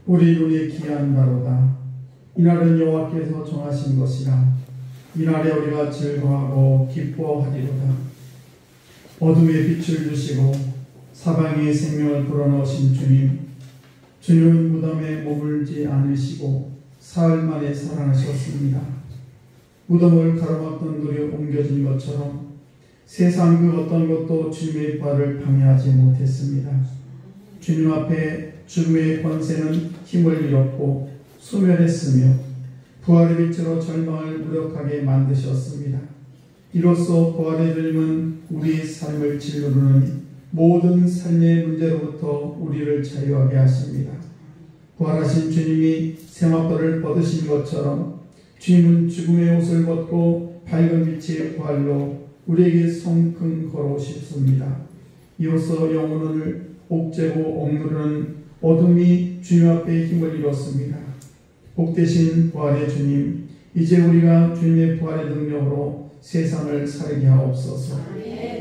우리 눈에 귀한 바로다. 이날은 여호와께서 정하신 것이라. 이날에 우리가 즐거워하고 기뻐하리로다. 어둠의 빛을 주시고 사방의 생명을 불어넣으신 주님, 주님은 무덤에 머물지 않으시고 사흘 만에 살아나셨습니다. 무덤을 가로막던 돌이 옮겨진 것처럼 세상 그 어떤 것도 주님의 부활을 방해하지 못했습니다. 주님 앞에 죽음의 권세는 힘을 잃었고 소멸했으며 부활의 빛으로 절망을 무력하게 만드셨습니다. 이로써 부활의 주님은 우리의 삶을 짓누르는 모든 삶의 문제로부터 우리를 자유하게 하십니다. 부활하신 주님이 세마포를 벗으신 것처럼 주님은 죽음의 옷을 벗고 밝은 빛의 부활로 우리에게 성큼 걸어오십습니다. 이로써 영혼을 옥죄고 억누르는 어둠이 주님 앞에 힘을 잃었습니다. 복되신 부활의 주님, 이제 우리가 주님의 부활의 능력으로 세상을 살게 하옵소서.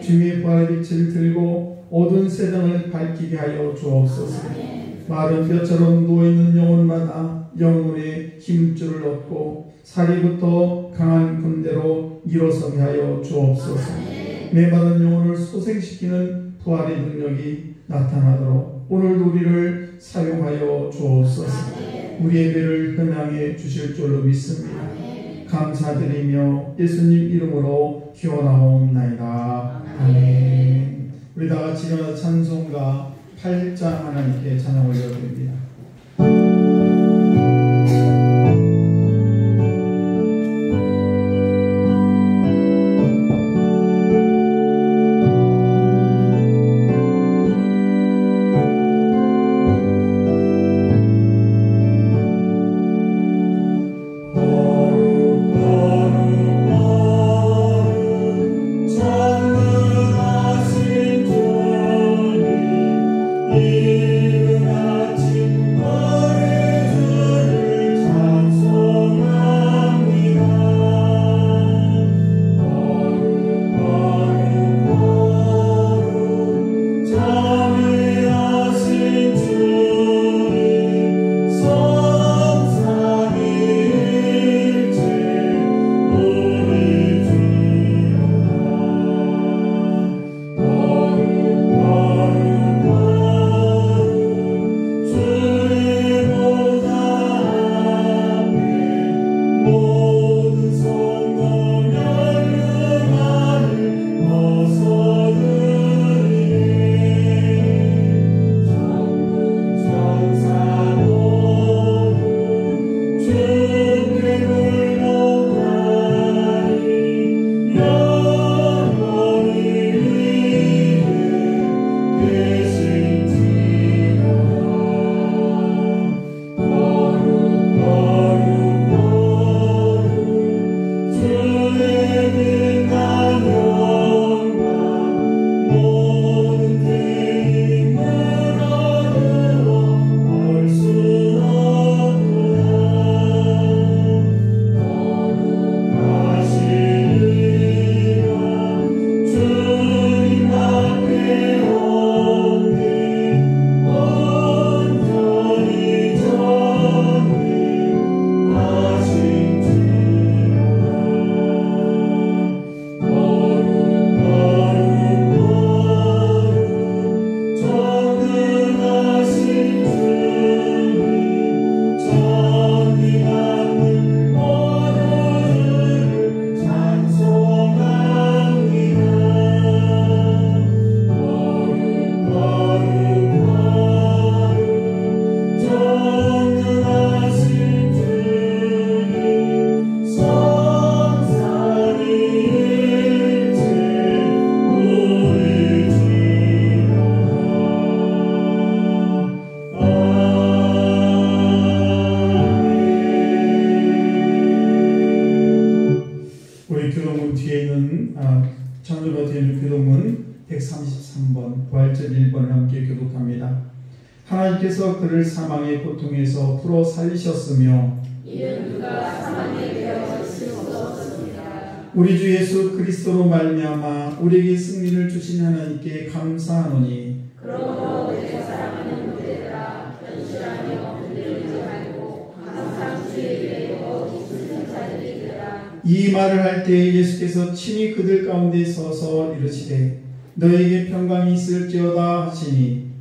주님의 부활의 빛을 들고 어두운 세상을 밝히게 하여 주옵소서. 마른 뼈처럼 누워있는 영혼마다 영혼의 힘줄을 얻고 살이부터 강한 군대로 일어서게 하여 주옵소서. 메마른 영혼을 소생시키는 부활의 능력이 나타나도록 오늘도 우리를 사용하여 주옵소서. 우리 예배를 현황해 주실 줄로 믿습니다. 감사드리며 예수님 이름으로 기원하옵나이다. 아멘. 우리 다 같이 일어나 찬송가 8장 하나님께 찬양 올려드립니다. 하나님께서 그를 사망의 고통에서 풀어 살리셨으며 이는 누가 사망에 매어 있을 수 없었습니다. 우리 주 예수 그리스도로 말미암아 우리에게 승리를 주신 하나님께 감사하노니 그러므로 내 사랑하는 무대들아 견실하며 이 말을 할 때 예수께서 친히 그들 가운데 서서 이르시되 너에게 평강이 있을지어다 하시니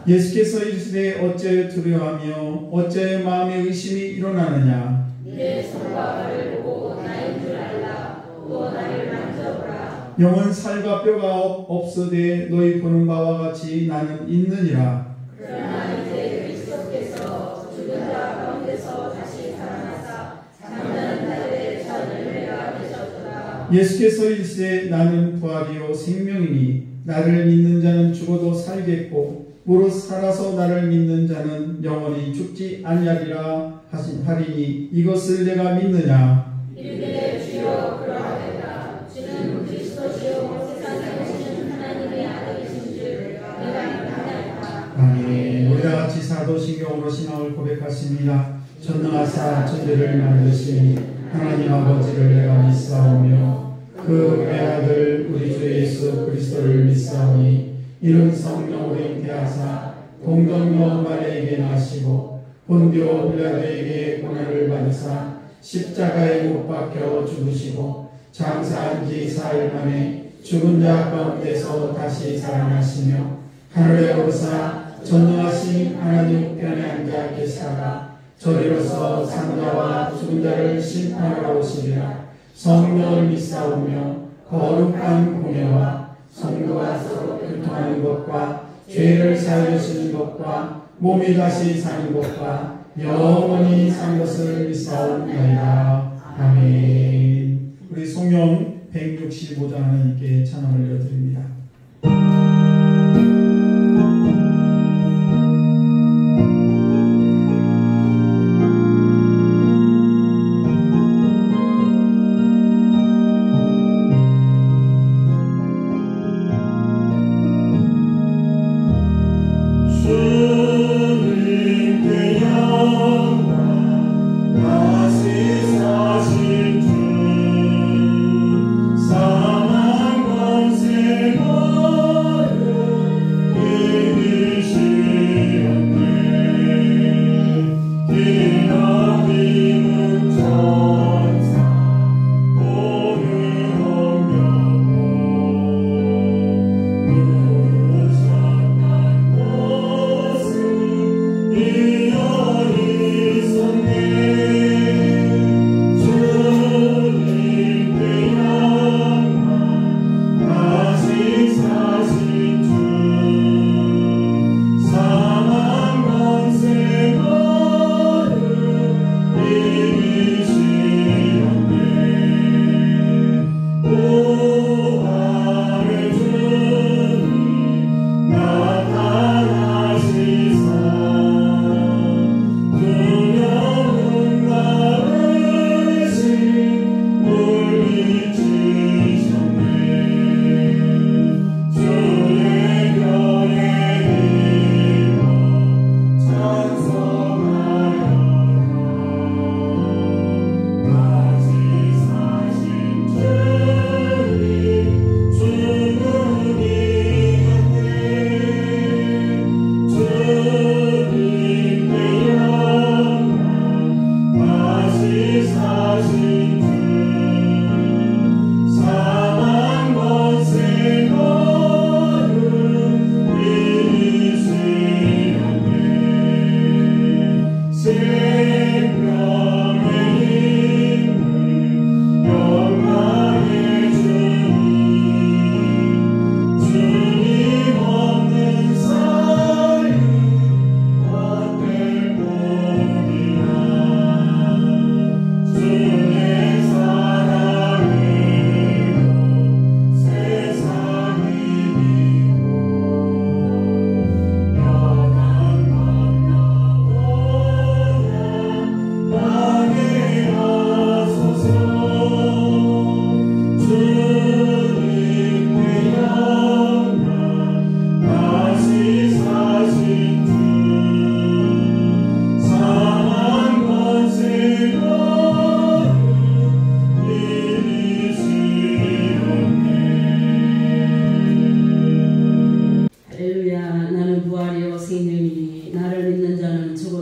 예수께서 이르시되 어찌하여 두려워하며 어찌하여 마음에 의심이 일어나느냐. 내 손과 발을 보고 나인 줄 알라. 또 나를 만져보라. 영은 살과 뼈가 없으되 너희 보는 바와 같이 나는 있느니라. 그러나 이제 그리스도께서 죽은 자 가운데서 다시 살아나사 잠자는 자들의 첫 열매가 되셨도다. 예수께서 이르시되 나는 부활이요 생명이니 나를 믿는 자는 죽어도 살겠고 무릇 살아서 나를 믿는 자는 영원히 죽지 아니하리라 하리니 이것을 내가 믿느냐. 이르되 주여 그러하겠다. 주는 그리스도시요 세상에 오시는 하나님의 아들이신 줄 내가 믿나이다. 아멘. 우리 다같이 사도신경으로 신앙을 고백하십니다. 전능하사 천지를 만드신 하나님 아버지를 내가 믿사오며 그 외아들 우리 주 예수 그리스도를 믿사오니 이는 성령으로 잉태하사 동정녀 마리아에게 나시고 본디오 빌라도에게 고난을 받으사 십자가에 못 박혀 죽으시고 장사한 지 4일 만에 죽은 자 가운데서 다시 살아나시며 하늘에 오르사 전능하신 하나님 우편에 앉아 계시다가 저리로서 산자와 죽은 자를 심판하러 오시리라. 성령을 믿사오며 거룩한 공예와 성도가 서로 교통하는 것과 죄를 사하여주시는 것과 몸이 다시 사는 것과 영원히 산 것을 믿사옵나이다. 아멘. 우리 송영 165장 하나님께 찬양을 올려드립니다.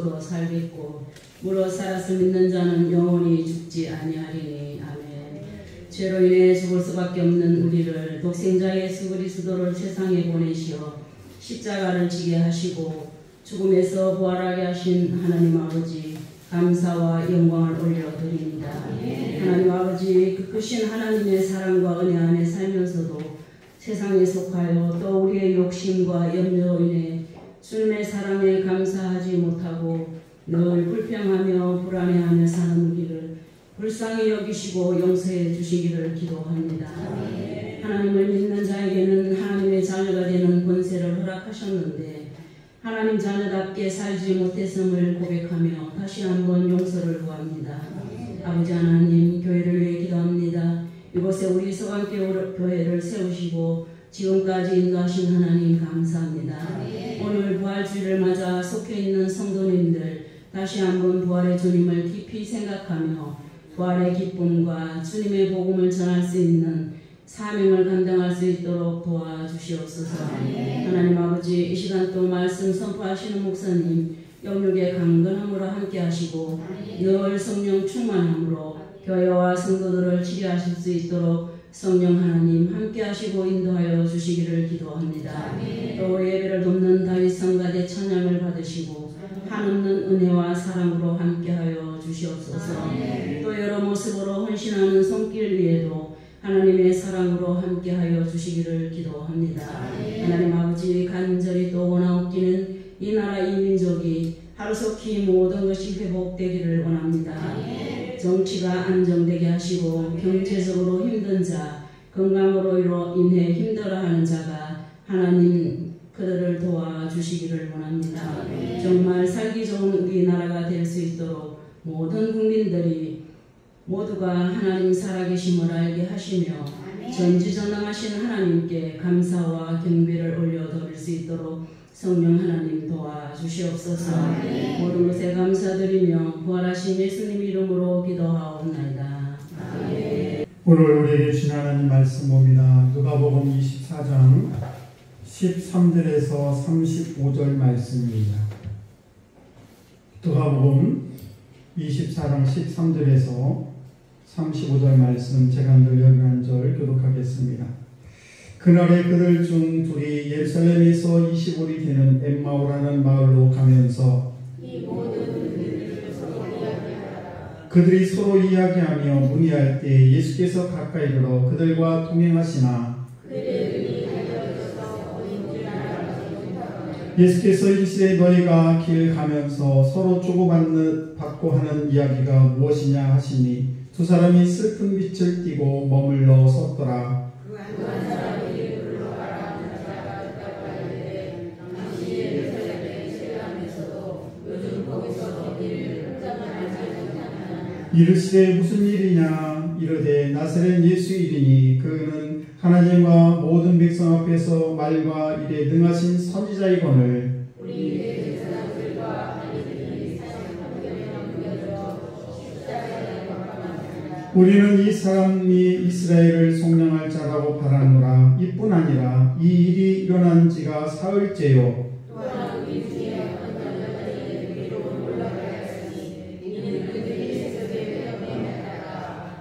죽어도 살겠고 무릇 살아서 믿는 자는 영원히 죽지 아니하리니. 아멘. 죄로 인해 죽을 수밖에 없는 우리를 독생자 예수 그리스도를 세상에 보내시어 십자가를 지게 하시고 죽음에서 부활하게 하신 하나님 아버지 감사와 영광을 올려드립니다. 하나님 아버지 그 크신 하나님의 사랑과 은혜 안에 살면서도 세상에 속하여 또 우리의 욕심과 염려로 인해 주님의 사랑에 감사하지 못하고 늘 불평하며 불안해하며 사는 우리를 불쌍히 여기시고 용서해 주시기를 기도합니다. 하나님을 믿는 자에게는 하나님의 자녀가 되는 권세를 허락하셨는데 하나님 자녀답게 살지 못했음을 고백하며 다시 한번 용서를 구합니다. 아버지 하나님, 교회를 위해 기도합니다. 이곳에 우리 서강교회를 세우시고 지금까지 인도하신 하나님 감사합니다. 오늘 부활주일을 맞아 속해있는 성도님들 다시 한번 부활의 주님을 깊이 생각하며 부활의 기쁨과 주님의 복음을 전할 수 있는 사명을 감당할 수 있도록 도와주시옵소서. 하나님 아버지 이 시간 또 말씀 선포하시는 목사님 영육의 강건함으로 함께 하시고 늘 성령 충만함으로 교회와 성도들을 치료하실 수 있도록 성령 하나님 함께 하시고 인도하여 주시기를 기도합니다. 또 예배를 돕는 다윗 성가대 찬양을 받으시고 한없는 은혜와 사랑으로 함께하여 주시옵소서. 또 여러 모습으로 헌신하는 손길 위에도 하나님의 사랑으로 함께하여 주시기를 기도합니다. 하나님 아버지 간절히 또 원하옵기는 이 나라 이 민족이 하루속히 모든 것이 회복되기를 원합니다. 정치가 안정되게 하시고 경제적으로 힘든 자, 건강으로 인해 힘들어하는 자가 하나님 그들을 도와주시기를 원합니다. 정말 살기 좋은 우리나라가 될 수 있도록 모든 국민들이 모두가 하나님 살아계심을 알게 하시며 전지전능하신 하나님께 감사와 경배를 올려드릴 수 있도록 성령 하나님 도와주시옵소서. 모든 것에 감사드리며 부활하신 예수님 이름으로 기도하옵나이다. 오늘 우리에게 주신 하나님 말씀 봅니다. 누가복음 24장 13절에서 35절 말씀입니다. 누가복음 24장 13절에서 35절 말씀 제가 늘 여기 한 절 교독하겠습니다. 그날에 그들 중 둘이 예루살렘에서 20올이 되는 엠마오라는 마을로 가면서 그들이 서로 이야기하며 문의할 때 예수께서 가까이 들어 그들과 동행하시나 예수께서 이르시되 너희가 길 가면서 서로 주고받고 하는 이야기가 무엇이냐 하시니 두 사람이 슬픈 빛을 띠고 머물러 섰더라. 이르시되 무슨 일이냐 이르되 나사렛 예수 이리니 그는 하나님과 모든 백성 앞에서 말과 일에 능하신 선지자이거늘 우리는 이 사람이 이스라엘을 속량할 자라고 바라노라. 이뿐 아니라 이 일이 일어난 지가 사흘째요.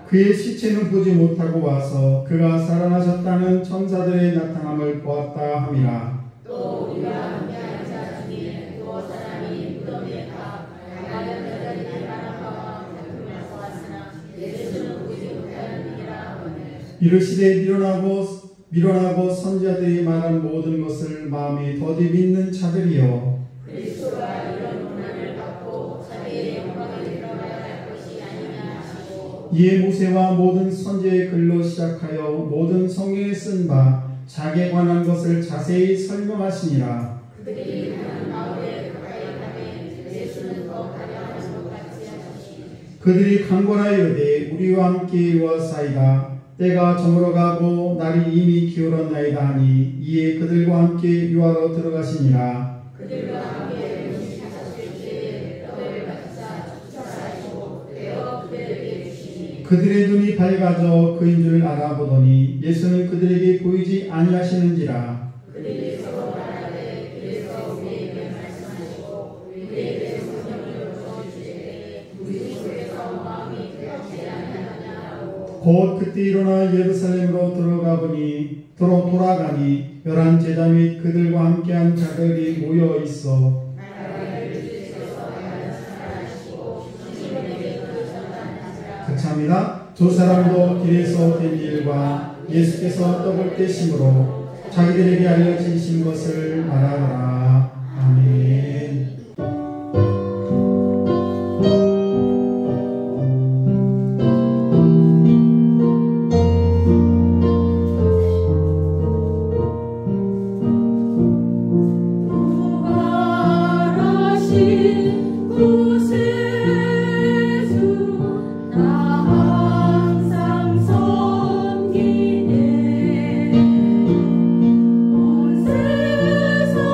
그의 시체는 보지 못하고 와서 그가 살아나셨다는 천사들의 나타남을 보았다 함이라. 또 우리가 함께한 자 중에 또 사람이 무덤에 가 가련 여자들이 바라보아 작품에서 왔으나 예수는 보지 못하느니라. 이르시되 밀어나고 선지자들이 말한 모든 것을 마음에 더디 믿는 자들이여. 그리스도가 이런 고난을 받고 자기의 영광을 드러나야 할 것이 아니냐 하시고 이에 모세와 모든 선지의 글로 시작하여 모든 성경에 쓴 바 자기에 관한 것을 자세히 설명하시니라. 그들이 가는 마을에 가까이 가매 예수는 더 가려하는 것 같이 하시니 그들이 강권하여 이르되 우리와 함께 유하사이다. 때가 저물어가고 날이 이미 기울었나이다 하니 이에 그들과 함께 유하로 들어가시니라. 그들과 함께 음식하셨을 때에 떡을 갖사 축사하시고 떼어 그들에게 주시니 그들의 눈이 밝아져 그인 줄 알아보더니 예수는 그들에게 보이지 아니하시는지라. 그들이 서로 말하되 그래서 우리에게 말씀하시고 우리에게 성령을 곧 그때 일어나 예루살렘으로 돌아가니 11 제자 및 그들과 함께한 자들이 모여 있어 감사합니다. 두 사람도 길에서 된 일과 예수께서 떡을 떼심으로 자기들에게 알려지신 것을 말하더라. 아멘. 온 세상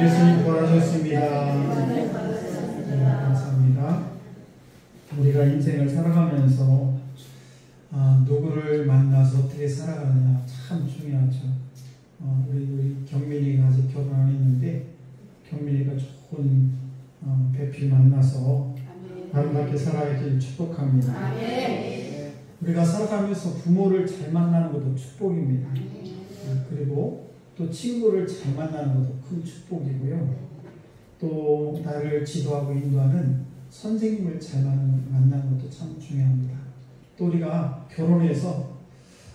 예수님 부활하셨습니다. 네, 감사합니다. 우리가 인생을 살아가면서 누구를 만나서 어떻게 살아가느냐 참 중요하죠. 우리 경민이가 아직 결혼 안 했는데 경민이가 좋은 배필 만나서 아름답게 살아가길 축복합니다. 우리가 살아가면서 부모를 잘 만나는 것도 축복입니다. 그리고 또 친구를 잘 만나는 것도 큰 축복이고요. 또 나를 지도하고 인도하는 선생님을 잘 만나는 것도 참 중요합니다. 또 우리가 결혼해서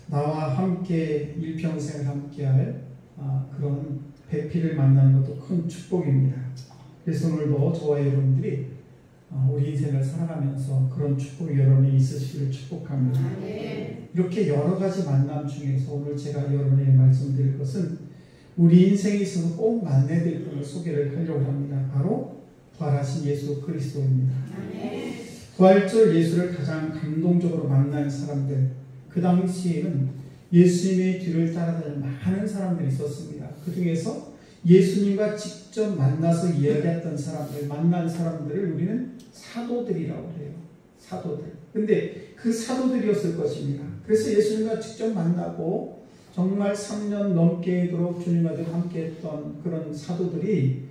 나와 함께 일평생을 함께할 그런 배필을 만나는 것도 큰 축복입니다. 그래서 오늘도 저와 여러분들이 우리 인생을 살아가면서 그런 축복이 여러분이 있으시기를 축복합니다. 이렇게 여러 가지 만남 중에서 오늘 제가 여러분에게 말씀드릴 것은 우리 인생에 있어서 꼭 만나야 될 분을 소개를 하려고 합니다. 바로 부활하신 예수 그리스도입니다. 부활절 예수를 가장 감동적으로 만난 사람들, 그 당시에는 예수님의 뒤를 따라다니는 많은 사람들이 있었습니다. 그 중에서 예수님과 직접 만나서 이야기했던 사람들, 만난 사람들을 우리는 사도들이라고 해요. 사도들. 근데 그 사도들이었을 것입니다. 그래서 예수님과 직접 만나고 정말 3년 넘게도록 주님과 함께 했던 그런 사도들이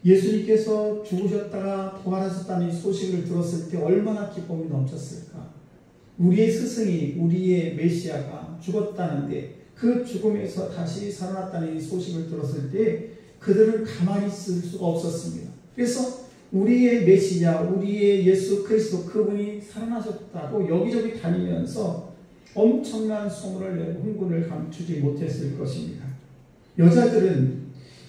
예수님께서 죽으셨다가 부활하셨다는 소식을 들었을 때 얼마나 기쁨이 넘쳤을까. 우리의 스승이, 우리의 메시아가 죽었다는데 그 죽음에서 다시 살아났다는 소식을 들었을 때 그들은 가만히 있을 수가 없었습니다. 그래서 우리의 메시아, 우리의 예수 그리스도 그분이 살아나셨다고 여기저기 다니면서 엄청난 소문을 내고 흥분을 감추지 못했을 것입니다. 여자들은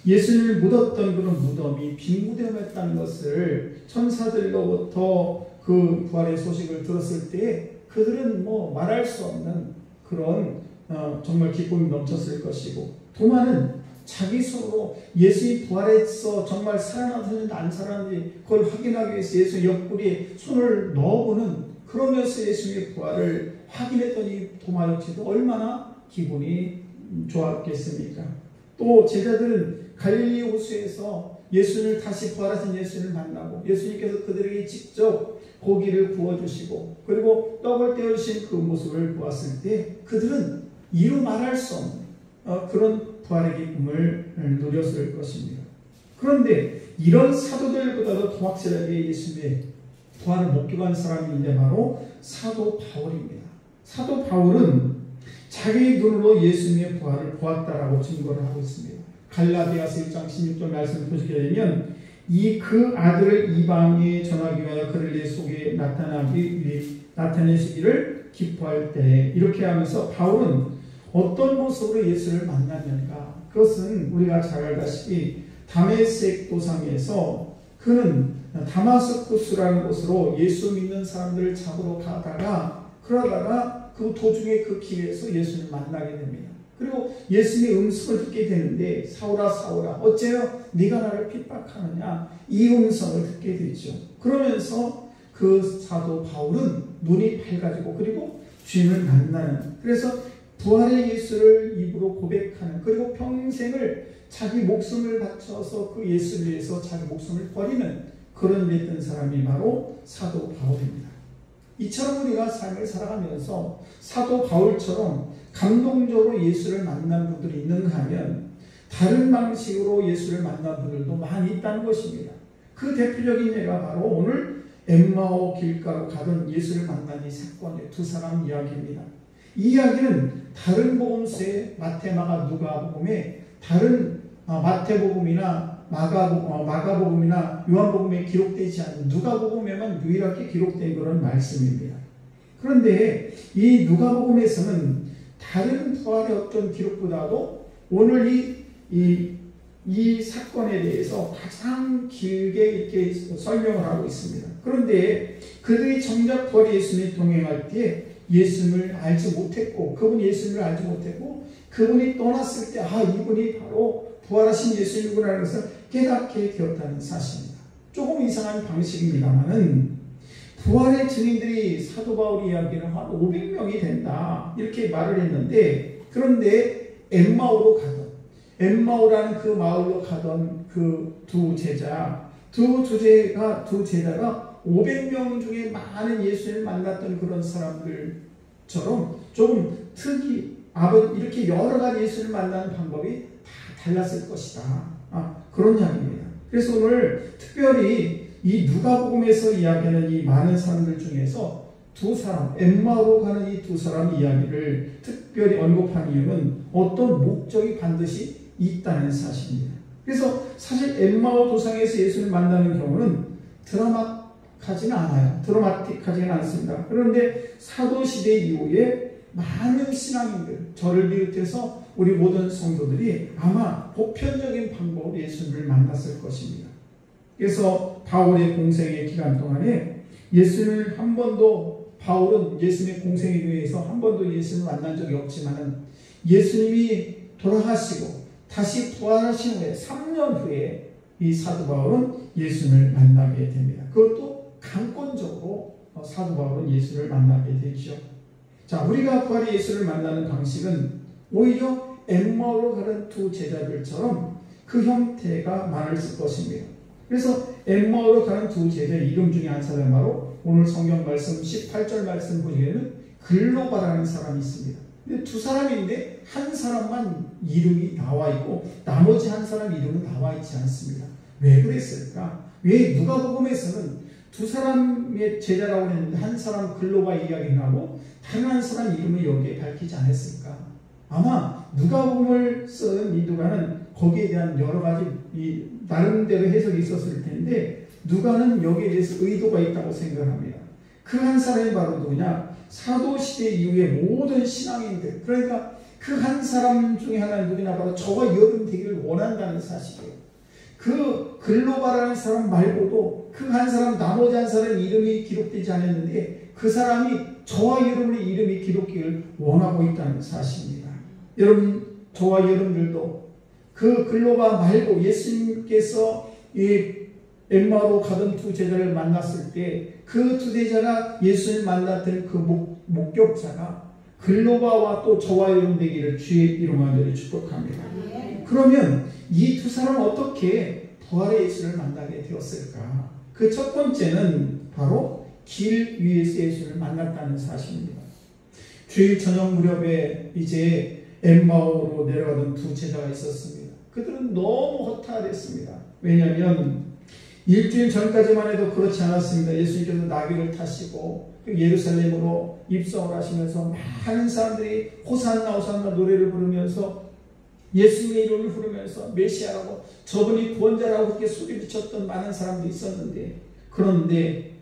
예수님을 묻었던 그런 무덤이 빈 무덤이었다는 것을 천사들로부터 그 부활의 소식을 들었을 때 그들은 말할 수 없는 그런 정말 기쁨이 넘쳤을 것이고, 도마는 자기 손으로 예수님 부활해서 정말 살아났는지 안 살아났는지 그걸 확인하기 위해서 예수 옆구리에 손을 넣어보는, 그러면서 예수님의 부활을 확인했던 이 도마 역시도 얼마나 기분이 좋았겠습니까? 또 제자들은 갈릴리 호수에서 예수님을 다시 부활하신 예수님을 만나고 예수님께서 그들에게 직접 고기를 구워주시고 그리고 떡을 떼어주신 그 모습을 보았을 때 그들은 이루 말할 수 없는 그런 부활의 기쁨을 누렸을 것입니다. 그런데 이런 사도들보다도 더 확실하게 예수님의 부활을 목격한 사람이 있는데 바로 사도 바울입니다. 사도 바울은 자기 눈으로 예수님의 부활을 보았다라고 증거를 하고 있습니다. 갈라디아서 1장 16절 말씀을 보시게 되면 그 아들을 이방에 전하기 위하여 그를 내 속에 나타내시기를 기뻐할 때, 이렇게 하면서 바울은 어떤 모습으로 예수를 만났는가? 그것은 우리가 잘 알다시피 다메섹 도상에서 그는 다마스쿠스라는 곳으로 예수 믿는 사람들을 잡으러 가다가 그러다가 그 도중에 그 길에서 예수를 만나게 됩니다. 그리고 예수님의 음성을 듣게 되는데 사울아 사울아 어째요 네가 나를 핍박하느냐, 이 음성을 듣게 되죠. 그러면서 그 사도 바울은 눈이 밝아지고 그리고 주님을 만나는, 그래서 부활의 예수를 입으로 고백하는, 그리고 평생을 자기 목숨을 바쳐서 그 예수를 위해서 자기 목숨을 버리는 그런 데 있던 사람이 바로 사도 바울입니다. 이처럼 우리가 삶을 살아가면서 사도 바울처럼 감동적으로 예수를 만난 분들이 있는가 하면 다른 방식으로 예수를 만난 분들도 많이 있다는 것입니다. 그 대표적인 예가 바로 오늘 엠마오 길가로 가던 예수를 만난 이 사건의 두 사람 이야기입니다. 이 이야기는 다른 복음서의 마태, 마가, 누가복음에 다른 마태복음이나 마가복음이나 요한복음에 기록되지 않은 누가복음에만 유일하게 기록된 그런 말씀입니다. 그런데 이 누가복음에서는 다른 부활의 어떤 기록보다도 오늘 이 사건에 대해서 가장 길게 이렇게 설명을 하고 있습니다. 그런데 그들이 정작 부활의 예수님이 동행할 때 예수님을 알지 못했고, 그분이 예수님을 알지 못했고, 그분이 떠났을 때 이분이 바로 부활하신 예수님이구나 하는 것을 깨닫게 되었다는 사실입니다. 조금 이상한 방식입니다만은 부활의 증인들이 사도 바울의 이야기는 한 500명이 된다 이렇게 말을 했는데, 그런데 엠마오로 가던 엠마오라는 그 마을로 가던 그 두 제자가 500명 중에 많은 예수님을 만났던 그런 사람들처럼 조금 이렇게 여러 가지 예수님을 만나는 방법이 다 달랐을 것이다. 그런 이야기입니다. 그래서 오늘 특별히 이 누가복음에서 이야기하는 이 많은 사람들 중에서 두 사람, 엠마오로 가는 이 두 사람 이야기를 특별히 언급한 이유는 어떤 목적이 반드시 있다는 사실입니다. 그래서 사실 엠마오 도상에서 예수를 만나는 경우는 드라마틱하지는 않습니다. 그런데 사도시대 이후에 많은 신앙인들, 저를 비롯해서 우리 모든 성도들이 아마 보편적인 방법으로 예수님을 만났을 것입니다. 그래서 바울의 공생의 기간 동안에 예수님을 한 번도, 바울은 예수님의 공생에 대해서 한 번도 예수님을 만난 적이 없지만 예수님이 돌아가시고 다시 부활하신 후에 3년 후에 이 사도 바울은 예수님을 만나게 됩니다. 그것도 강권적으로 사도 바울은 예수를 만나게 되죠. 자, 우리가 부활의 예수를 만나는 방식은 오히려 엠마오로 가는 두 제자들처럼 그 형태가 많을 것입니다. 그래서 엠마오로 가는 두 제자의 이름 중에 한 사람 바로 오늘 성경 말씀 18절 말씀 보시기에는 글로바라는 사람이 있습니다. 근데 두 사람인데 한 사람만 이름이 나와 있고 나머지 한 사람 이름은 나와 있지 않습니다. 왜 그랬을까? 왜 누가복음에서는 두 사람의 제자라고 했는데 한 사람 글로바 이야기를 하고 다른 한 사람 이름을 여기에 밝히지 않았을까? 아마 누가복음을 쓴 이 누가는 거기에 대한 여러 가지 나름대로 해석이 있었을 텐데 누가는 여기에 대해서 의도가 있다고 생각합니다. 그 한 사람이 바로 누구냐? 사도시대 이후의 모든 신앙인들, 그러니까 그 한 사람 중에 하나는 누구냐? 바로 저와 여러분 되기를 원한다는 사실이에요. 그 글로바라는 사람 말고도 그 한 사람, 나머지 한 사람 이름이 기록되지 않았는데 그 사람이 저와 여러분의 이름이 기록되기를 원하고 있다는 사실입니다. 여러분, 저와 여러분들도 그 글로바 말고 예수님께서 이 엠마오로 가던 두 제자를 만났을 때 그 두 제자가 예수님을 만났던 그 목격자가 글로바와 또 저와 여러분 되기를 주의 이름으로 축복합니다. 그러면 이 두 사람은 어떻게 부활의 예수를 만나게 되었을까? 그 첫 번째는 바로 길 위에서 예수를 만났다는 사실입니다. 주일 저녁 무렵에 이제 엠마오로 내려가던 두 제자가 있었습니다. 그들은 너무 허탈했습니다. 왜냐하면 일주일 전까지만 해도 그렇지 않았습니다. 예수님께서 나귀를 타시고 예루살렘으로 입성을 하시면서 많은 사람들이 호산나 호산나 노래를 부르면서 예수님의 이름을 부르면서 메시아라고, 저분이 구원자라고 그렇게 소리쳤던 많은 사람들이 있었는데, 그런데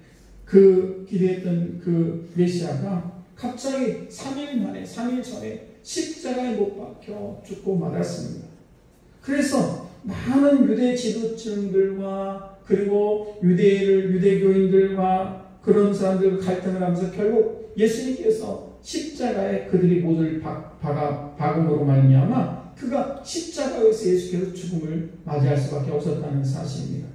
그 기대했던 그 메시아가 갑자기 3일 전에 십자가에 못 박혀 죽고 말았습니다. 그래서 많은 유대 지도층들과 그리고 유대교인들과 그런 사람들과 갈등을 하면서 결국 예수님께서 십자가에 그들이 못을 박음으로 말미암아 그가 십자가에서 예수께서 죽음을 맞이할 수밖에 없었다는 사실입니다.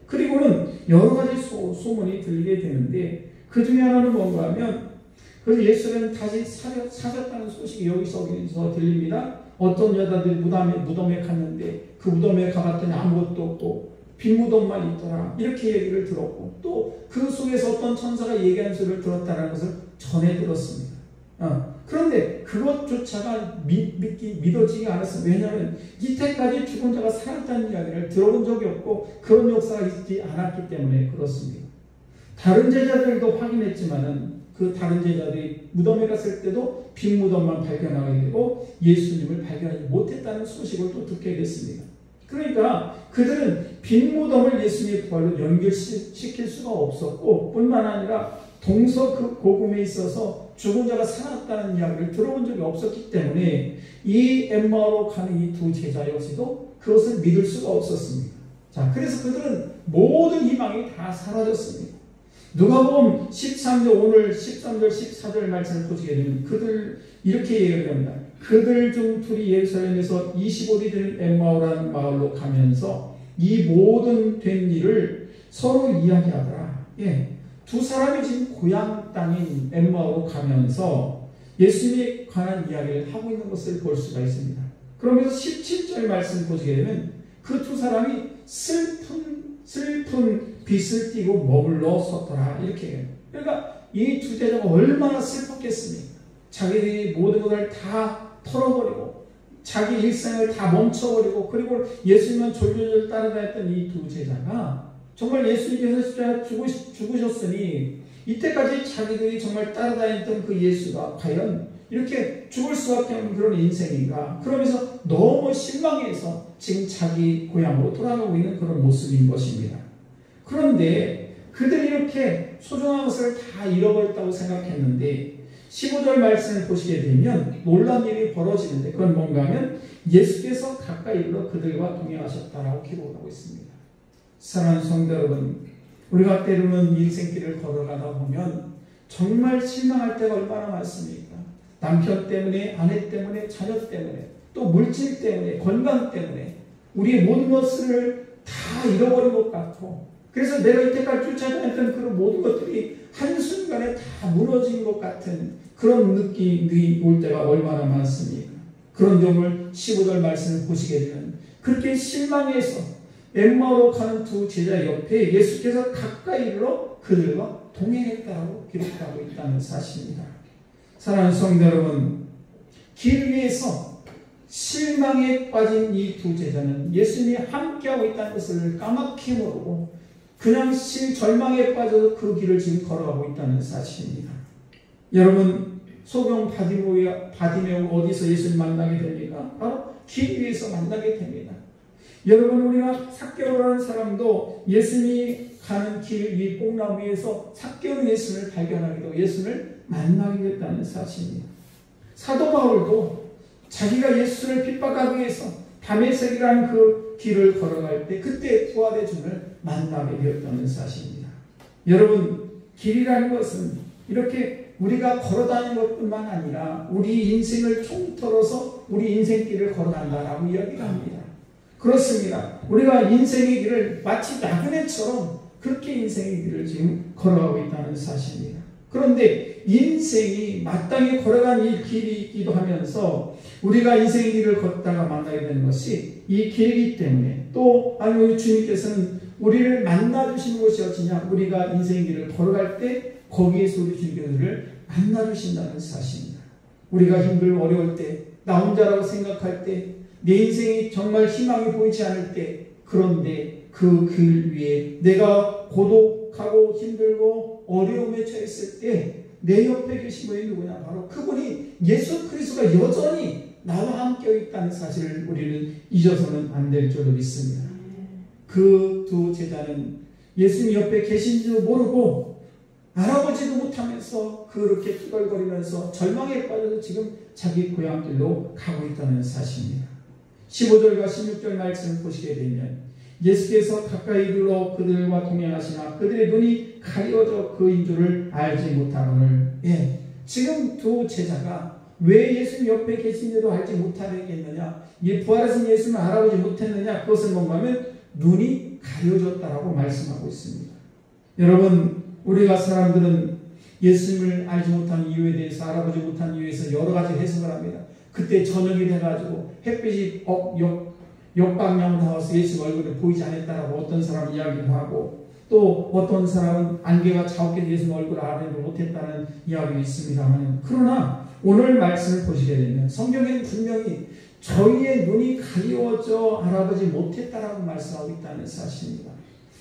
그리고는 여러 가지 소문이 들리게 되는데 그 중에 하나는 뭔가 하면 그 예수는 다시 사셨다는 소식이 여기서 들립니다. 어떤 여자들이 무덤에 갔는데 그 무덤에 가봤더니 아무것도 없고 빈 무덤만 있더라, 이렇게 얘기를 들었고 또 그 속에서 어떤 천사가 얘기하는 소리를 들었다는 것을 전해 들었습니다. 그런데 그것조차가 믿어지지 않았습니다. 왜냐하면 이때까지 죽은 자가 살았다는 이야기를 들어본 적이 없고 그런 역사가 있지 않았기 때문에 그렇습니다. 다른 제자들도 확인했지만은 그 다른 제자들이 무덤에 갔을 때도 빈 무덤만 발견하게 되고 예수님을 발견하지 못했다는 소식을 또 듣게 됐습니다. 그러니까 그들은 빈 무덤을 예수님의 부활로 연결시킬 수가 없었고 뿐만 아니라 동서고금에 있어서 죽은 자가 살았다는 이야기를 들어본 적이 없었기 때문에 이 엠마오로 가는 이 두 제자 역시도 그것을 믿을 수가 없었습니다. 자, 그래서 그들은 모든 희망이 다 사라졌습니다. 누가복음 13절, 오늘 13절 14절 말씀을 보시게 되면 그들 이렇게 얘기를 합니다. 그들 중 둘이 예루살렘에서 25리 되는 엠마오라는 마을로 가면서 이 모든 된 일을 서로 이야기하더라. 두 사람이 지금 고향 땅인 엠마오로 가면서 예수님에 관한 이야기를 하고 있는 것을 볼 수가 있습니다. 그러면서 17절 말씀 보시게 되면 그 두 사람이 슬픈 빛을 띠고 머물러 섰더라 이렇게 해요. 그러니까 이 두 제자가 얼마나 슬펐겠습니까? 자기들이 모든 것을 다 털어버리고 자기 일상을 다 멈춰버리고 그리고 예수님만 졸졸졸 따라다녔던 이 두 제자가 정말 예수님께서 십자가에 죽으셨으니 이때까지 자기들이 정말 따라다녔던 그 예수가 과연 이렇게 죽을 수밖에 없는 그런 인생인가, 그러면서 너무 실망해서 지금 자기 고향으로 돌아가고 있는 그런 모습인 것입니다. 그런데 그들이 이렇게 소중한 것을 다 잃어버렸다고 생각했는데 15절 말씀을 보시게 되면 놀라운 일이 벌어지는데 그건 뭔가 하면 예수께서 가까이 이르러 그들과 동행하셨다라고 기록하고 있습니다. 사랑하는 성도 여러분, 우리가 때로는 인생길을 걸어가다 보면 정말 실망할 때가 얼마나 많습니까? 남편 때문에, 아내 때문에, 자녀 때문에, 또 물질 때문에, 건강 때문에 우리의 모든 것을 다 잃어버린 것 같고, 그래서 내가 이때까지 쫓아다녔던 그런 모든 것들이 한순간에 다 무너진 것 같은 그런 느낌이 올 때가 얼마나 많습니까? 그런 경우를 15절 말씀을 보시게 되면 그렇게 실망해서 엠마오로 가는 두 제자 옆에 예수께서 가까이 이르러 그들과 동행했다고 기록하고 있다는 사실입니다. 사랑하는 성도 여러분, 길 위에서 실망에 빠진 이 두 제자는 예수님이 함께하고 있다는 것을 까맣게 모르고 그냥 절망에 빠져서 그 길을 지금 걸어가고 있다는 사실입니다. 여러분, 소경 바디메오 어디서 예수님 만나게 됩니까? 바로 길 위에서 만나게 됩니다. 여러분, 우리가 삭개오라는 사람도 예수님이 가는 길 위 뽕나무 위에서 삭개오 예수님을 발견하게 되고 예수님을 만나게 됐다는 사실입니다. 사도 바울도 자기가 예수를 핍박하기 위해서 다메섹이라는 그 길을 걸어갈 때 그때 부활의 주를 만나게 되었다는 사실입니다. 여러분, 길이라는 것은 이렇게 우리가 걸어다니는 것뿐만 아니라 우리 인생을 통틀어서 우리 인생길을 걸어간다라고 이야기를 합니다. 그렇습니다. 우리가 인생의 길을 마치 나그네처럼 그렇게 인생의 길을 지금 걸어가고 있다는 사실입니다. 그런데 인생이 마땅히 걸어간 이 길이기도 하면서 우리가 인생의 길을 걷다가 만나게 되는 것이 이 길이기 때문에, 또 아니 우리 주님께서는 우리를 만나주시는 것이 어찌냐, 우리가 인생의 길을 걸어갈 때 거기에서 우리 주님께서 우리를 만나주신다는 사실입니다. 우리가 힘들고 어려울 때, 나 혼자라고 생각할 때, 내 인생이 정말 희망이 보이지 않을 때, 그런데 그 길 위에 내가 고독하고 힘들고 어려움에 처했을 때 내 옆에 계신 분이 누구냐? 바로 그분이 예수 그리스도가 여전히 나와 함께 있다는 사실을 우리는 잊어서는 안 될 줄로 믿습니다. 그 두 제자는 예수님 옆에 계신지도 모르고 알아보지도 못하면서 그렇게 투덜거리면서 절망에 빠져서 지금 자기 고향길로 가고 있다는 사실입니다. 15절과 16절 말씀을 보시게 되면 예수께서 가까이 이르러 그들과 동행하시나 그들의 눈이 가려져 그인 줄을 알지 못하거늘. 지금 두 제자가 왜 예수님 옆에 계신지도 알지 못하겠느냐, 이 부활하신 예수님을 알아보지 못했느냐, 그것은 뭔가 하면 눈이 가려졌다라고 말씀하고 있습니다. 여러분, 우리가 사람들은 예수님을 알지 못한 이유에 대해서, 알아보지 못한 이유에서 여러 가지 해석을 합니다. 그때 저녁이 돼가지고 햇빛이 역방향으로 나와서 예수 얼굴이 보이지 않았다라고 어떤 사람은 이야기를 하고, 또 어떤 사람은 안개가 자욱해서 예수 얼굴을 알아보지 못했다는 이야기가 있습니다만, 그러나 오늘 말씀을 보시게 되면 성경에는 분명히 저희의 눈이 가려져 알아보지 못했다라고 말씀하고 있다는 사실입니다.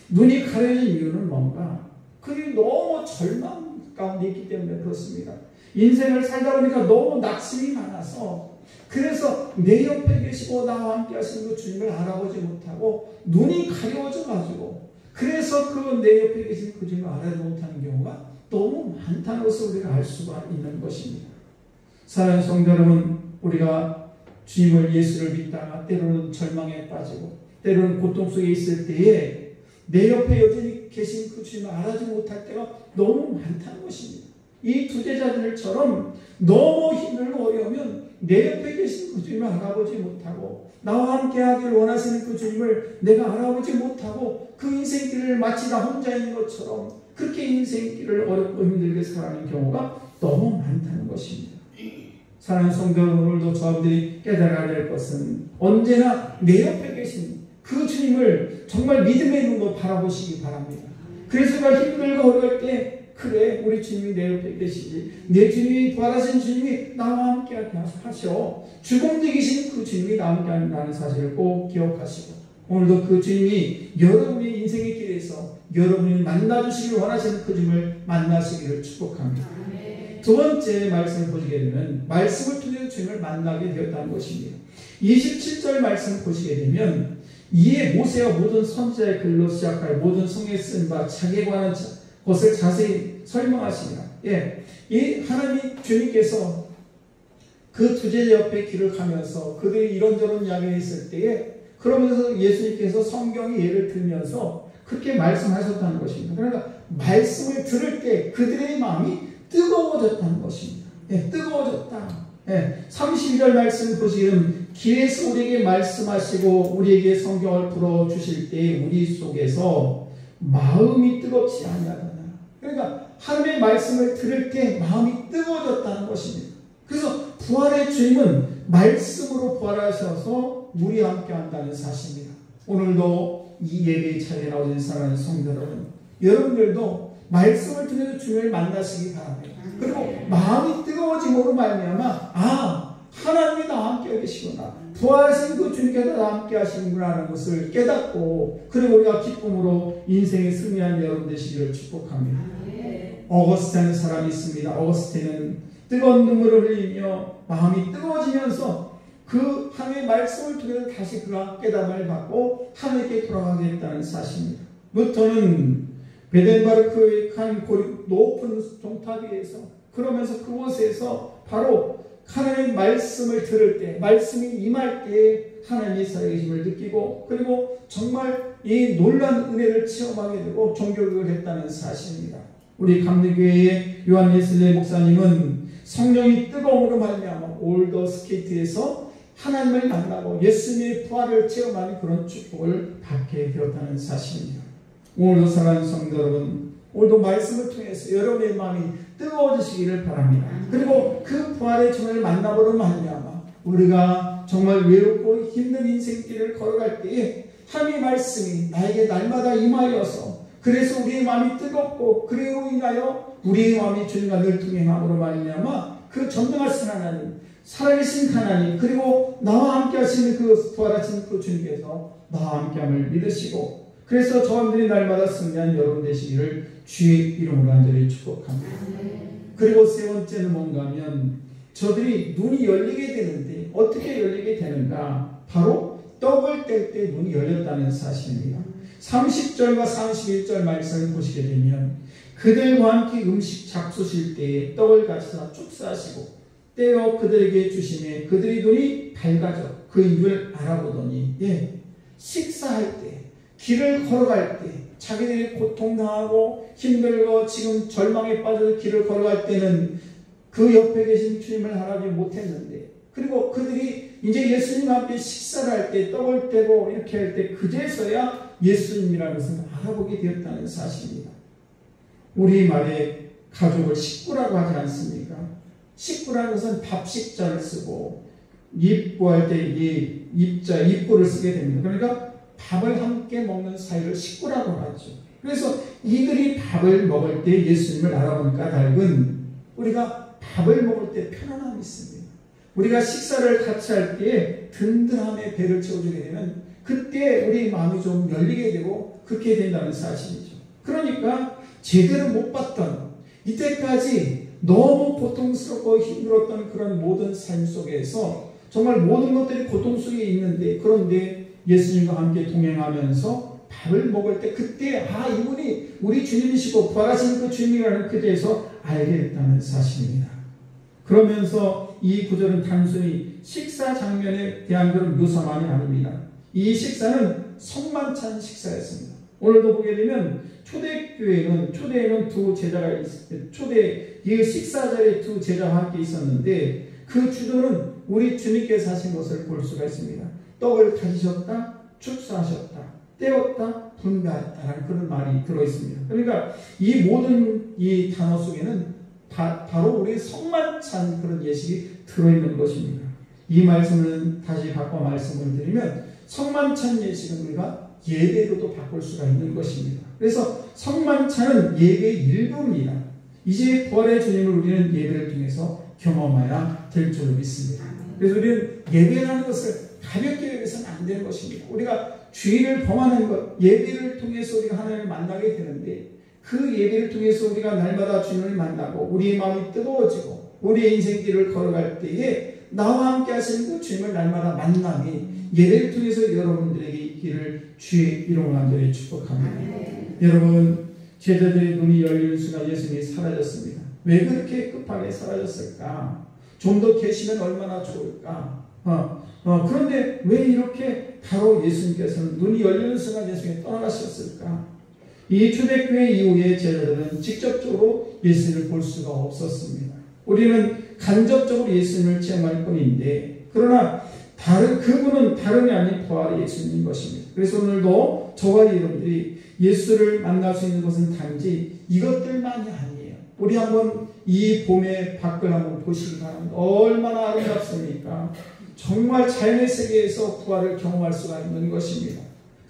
눈이 가려진 이유는 뭔가? 그게 너무 절망 가운데 있기 때문에 그렇습니다. 인생을 살다 보니까 너무 낙심이 많아서, 그래서 내 옆에 계시고 나와 함께 하시는 그 주님을 알아보지 못하고 눈이 가려워져 가지고, 그래서 그 내 옆에 계신 그 주님을 알아보지 못하는 경우가 너무 많다는 것을 우리가 알 수가 있는 것입니다. 사랑하는 성도 여러분, 우리가 주님을, 예수를 믿다가 때로는 절망에 빠지고 때로는 고통 속에 있을 때에 내 옆에 여전히 계신 그 주님을 알아보지 못할 때가 너무 많다는 것입니다. 이 두 제자들처럼 너무 힘들고 어려우면 내 옆에 계신 그 주님을 알아보지 못하고, 나와 함께 하길 원하시는 그 주님을 내가 알아보지 못하고 그 인생길을 마치 나 혼자 있는 것처럼 그렇게 인생길을 어렵고 힘들게 살아가는 경우가 너무 많다는 것입니다. 사랑하는 성도 여러분, 오늘도 저들이 깨달아야 될 것은 언제나 내 옆에 계신 그 주님을 정말 믿음의 눈으로 바라보시기 바랍니다. 그래서 내가 힘들고 어려울 때 그래 우리 주님이 내 옆에 계시지, 내 주님이 부활하신 주님이 나와 함께 하셔, 죽음에 계신 그 주님이 나와 함께 한다는 사실을 꼭 기억하시고, 오늘도 그 주님이 여러분의 인생의 길에서 여러분이 만나주시길 원하시는 그 주님을 만나시기를 축복합니다. 두 번째 말씀을 보시게 되면 말씀을 통해서 주님을 만나게 되었다는 것입니다. 27절 말씀을 보시게 되면 이에 모세와 모든 선지자의 글로 시작할 모든 성에 쓴 바 자기에 관한 것을 자세히 설명하십니다. 이 하나님 주님께서 그 두제자 옆에 길을 가면서 그들이 이런저런 이야기를 했을 때에, 그러면서 예수님께서 성경의 예를 들면서 그렇게 말씀하셨다는 것입니다. 그러니까 말씀을 들을 때 그들의 마음이 뜨거워졌다는 것입니다. 뜨거워졌다. 32절 말씀 보시면 길에서 우리에게 말씀하시고 우리에게 성경을 풀어주실 때 우리 속에서 마음이 뜨겁지 아니하더라. 그러니까 하나님의 말씀을 들을 때 마음이 뜨거워졌다는 것입니다. 그래서 부활의 주님은 말씀으로 부활하셔서 우리와 함께 한다는 사실입니다. 오늘도 이 예배의 자리에 나오신 사랑하는 성도 여러분, 여러분들도 말씀을 통해서 주님을 만나시기 바랍니다. 그리고 마음이 뜨거워짐으로 말미암아 하나님이 나와 함께 계시구나, 부활하신 그 주님께서 나와 함께 하시는구나 하는 것을 깨닫고, 그리고 우리가 기쁨으로 인생에 승리한 여러분 되시기를 축복합니다. 어거스틴이라는 사람이 있습니다. 어거스틴은 뜨거운 눈물을 흘리며 마음이 뜨거워지면서 그 하나님의 말씀을 통해서 다시 그가 깨달음을 받고 하나님께 돌아가게 했다는 사실입니다. 루터는 베덴바르크의 한 높은 종탑 위에서, 그러면서 그곳에서 바로 하나님의 말씀을 들을 때, 말씀이 임할 때에 하나님의 살아계심을 느끼고, 그리고 정말 이 놀라운 은혜를 체험하게 되고 종교교육을 했다는 사실입니다. 우리 감리교회의 요한 예슬레 목사님은 성령이 뜨거움으로 말미암아 올더스케이트에서 하나님을 만나고 예수님의 부활을 체험하는 그런 축복을 받게 되었다는 사실입니다. 오늘도 사랑하는 성도 여러분, 오늘도 말씀을 통해서 여러분의 마음이 뜨거워지시기를 바랍니다. 그리고 그 부활의 주님을 만나보러 말미암아 우리가 정말 외롭고 힘든 인생길을 걸어갈 때에 하나님의 말씀이 나에게 날마다 임하여서, 그래서 우리의 마음이 뜨겁고 그리로 인하여 우리의 마음이 주님과 늘 동행함으로 말미암아 그 전능하신 하나님, 살아계신 하나님, 그리고 나와 함께 하시는 그 부활하신 그 주님께서 나와 함께함을 믿으시고, 그래서 저분들이 날마다 승리한 여러분 되시기를 주의 이름으로 간절히 축복합니다. 그리고 세 번째는 뭔가 하면 저들이 눈이 열리게 되는데 어떻게 열리게 되는가? 바로 떡을 뗄 때 눈이 열렸다는 사실입니다. 30절과 31절 말씀을 보시게 되면 그들과 함께 음식 잡수실 때에 떡을 가져다 축사하시고 떼어 그들에게 주시매 그들의 눈이 밝아져 그 입을 알아보더니, 식사할 때, 길을 걸어갈 때, 자기들이 고통당하고 힘들고 지금 절망에 빠져 길을 걸어갈 때는 그 옆에 계신 주님을 알아보지 못했는데, 그리고 그들이 이제 예수님과 함께 식사를 할 때, 떡을 떼고 이렇게 할 때 그제서야 예수님이라는 것을 알아보게 되었다는 사실입니다. 우리 말에 가족을 식구라고 하지 않습니까? 식구라는 것은 밥식자를 쓰고 입구할 때 입구를 쓰게 됩니다. 그러니까 밥을 함께 먹는 사이를 식구라고 하죠. 그래서 이들이 밥을 먹을 때 예수님을 알아보는 까닭은 우리가 밥을 먹을 때 편안함이 있습니다. 우리가 식사를 같이 할 때 든든함에 배를 채워주게 되면 그때 우리 마음이 좀 열리게 되고 그렇게 된다는 사실이죠. 그러니까 제대로 못 봤던 이때까지 너무 고통스럽고 힘들었던 그런 모든 삶 속에서 정말 모든 것들이 고통 속에 있는데, 그런데 예수님과 함께 동행하면서 밥을 먹을 때 그때 이분이 우리 주님이시고 부활하신 그 주님이라는 그때에서 알게 됐다는 사실입니다. 그러면서 이 구절은 단순히 식사 장면에 대한 그런 묘사만이 아닙니다. 이 식사는 성만찬 식사였습니다. 오늘도 보게 되면 초대에는 두 제자가 이 식사 자리에 두 제자와 함께 있었는데 그 주도는 우리 주님께서 하신 것을 볼 수가 있습니다. 떡을 가지셨다, 축사하셨다, 떼었다, 분배했다라는 그런 말이 들어있습니다. 그러니까 이 모든 이 단어 속에는 바로 우리 성만찬 그런 예식이 들어있는 것입니다. 이 말씀은 다시 바꿔 말씀을 드리면 성만찬 예식은 우리가 예배로도 바꿀 수가 있는 것입니다. 그래서 성만찬은 예배의 일부입니다. 이제 부활의 주님을 우리는 예배를 통해서 경험해야 될 줄로 믿습니다. 그래서 우리는 예배라는 것을 가볍게 여기서는 안 되는 것입니다. 우리가 죄를 범하는 것, 예배를 통해서 우리가 하나님을 만나게 되는데 그 예배를 통해서 우리가 날마다 주님을 만나고 우리의 마음이 뜨거워지고 우리의 인생길을 걸어갈 때에 나와 함께 하시는 그 주님을 날마다 만나니 예배를 통해서 여러분들에게 있기를 주의 이름으로 간절히 축복합니다. 여러분, 제자들의 눈이 열리는 순간 예수님이 사라졌습니다. 왜 그렇게 급하게 사라졌을까? 좀 더 계시면 얼마나 좋을까? 그런데 왜 이렇게 바로 예수님께서는 눈이 열리는 순간 예수님이 떠나가셨을까? 이 초대교회 이후에 제자들은 직접적으로 예수님을 볼 수가 없었습니다. 우리는 간접적으로 예수님을 체험할 뿐인데, 그러나 그분은 다름이 아닌 부활의 예수님인 것입니다. 그래서 오늘도 저와 여러분들이 예수를 만날 수 있는 것은 단지 이것들만이 아니에요. 우리 한번 이 봄의 밖을 한번 보시기 바랍니다. 얼마나 아름답습니까? 정말 자연의 세계에서 부활을 경험할 수가 있는 것입니다.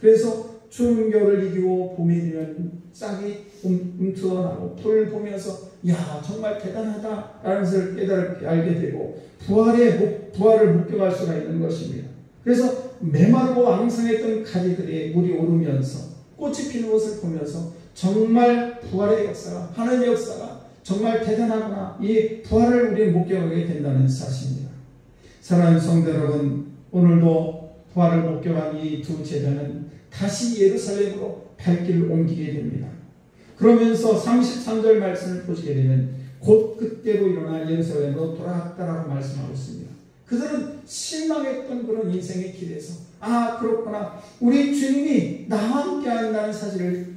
그래서 추운 겨울을 이기고 봄이 되면 싹이 움트어나고 풀을 보면서 야 정말 대단하다라는 것을 깨달게 알게 되고 부활을 목격할 수가 있는 것입니다. 그래서 메마르고 왕성했던 가지들의 물이 오르면서 꽃이 피는 것을 보면서 정말 부활의 역사가 하나님의 역사가 정말 대단하구나, 이 부활을 우리 목격하게 된다는 사실입니다. 사랑하는 성도 여러분, 오늘도 부활을 목격한 이 두 제자는 다시 예루살렘으로 발길을 옮기게 됩니다. 그러면서 33절 말씀을 보시게 되면 곧 그때로 일어나 예루살렘으로 돌아갔다라고 말씀하고 있습니다. 그들은 실망했던 그런 인생의 길에서 그렇구나, 우리 주님이 나와 함께 한다는 사실을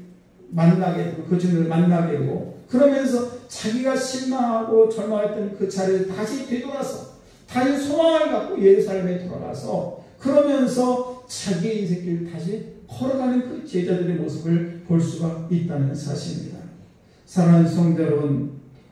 만나게 되고 그 주님을 만나게 되고, 그러면서 자기가 실망하고 절망했던 그 자리를 다시 되돌아서 다시 소망을 갖고 예루살렘에 돌아가서 그러면서 자기의 인생길을 다시 걸어가는 그 제자들의 모습을 볼 수가 있다는 사실입니다. 사랑하는 성도 여러분,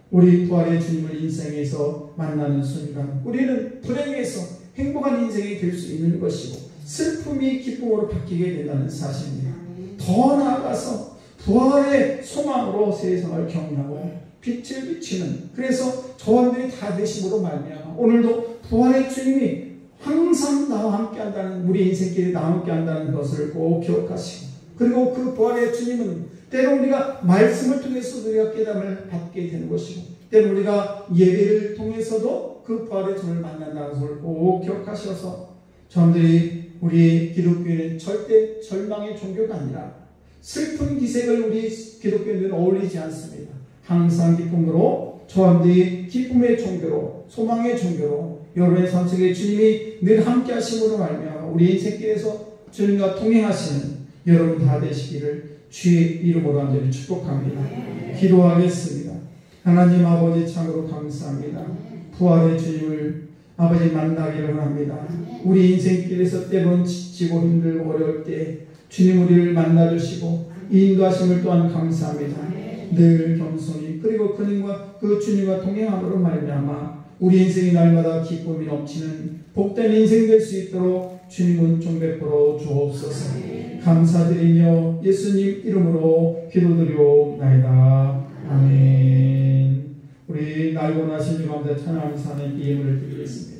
우리 부활의 주님을 인생에서 만나는 순간 우리는 불행에서 행복한 인생이 될 수 있는 것이고 슬픔이 기쁨으로 바뀌게 된다는 사실입니다. 더 나아가서 부활의 소망으로 세상을 경험하고 빛을 비치는, 그래서 저원들이 다 되심으로 말미암아 오늘도 부활의 주님이 항상 나와 함께 한다는, 우리 인생길에 나와 함께 한다는 것을 꼭 기억하시고, 그리고 그 부활의 주님은 때로 우리가 말씀을 통해서 우리가 깨달음을 받게 되는 것이고 때로 우리가 예배를 통해서도 그 부활의 주님을 만난다는 것을 꼭 기억하셔서 저들이 우리 기독교인은 절대 절망의 종교가 아니라 슬픈 기색을 우리 기독교인들은 어울리지 않습니다. 항상 기쁨으로, 저들이 기쁨의 종교로, 소망의 종교로 여러분의 삶 속에 주님이 늘 함께 하심으로 말미암아 우리 인생길에서 주님과 동행하시는 여러분 다 되시기를 주의 이름으로 간절히 축복합니다. 기도하겠습니다. 하나님 아버지 참으로 감사합니다. 부활의 주님을 아버지 만나기를 합니다. 우리 인생길에서 때론 지치고 힘들고 어려울 때 주님 우리를 만나주시고 인도하심을 또한 감사합니다. 늘 겸손히 그리고 그 주님과 동행함으로 말미암아 우리 인생이 날마다 기쁨이 넘치는 복된 인생 될 수 있도록 주님은 좀 베풀어 주옵소서. 감사드리며 예수님 이름으로 기도드리옵나이다. 아멘. 우리 날고 나신 주 가운데 찬양하면서 하나님께 예물을 드리겠습니다.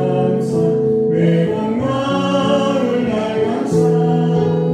감사 외로운 마음을 날 감사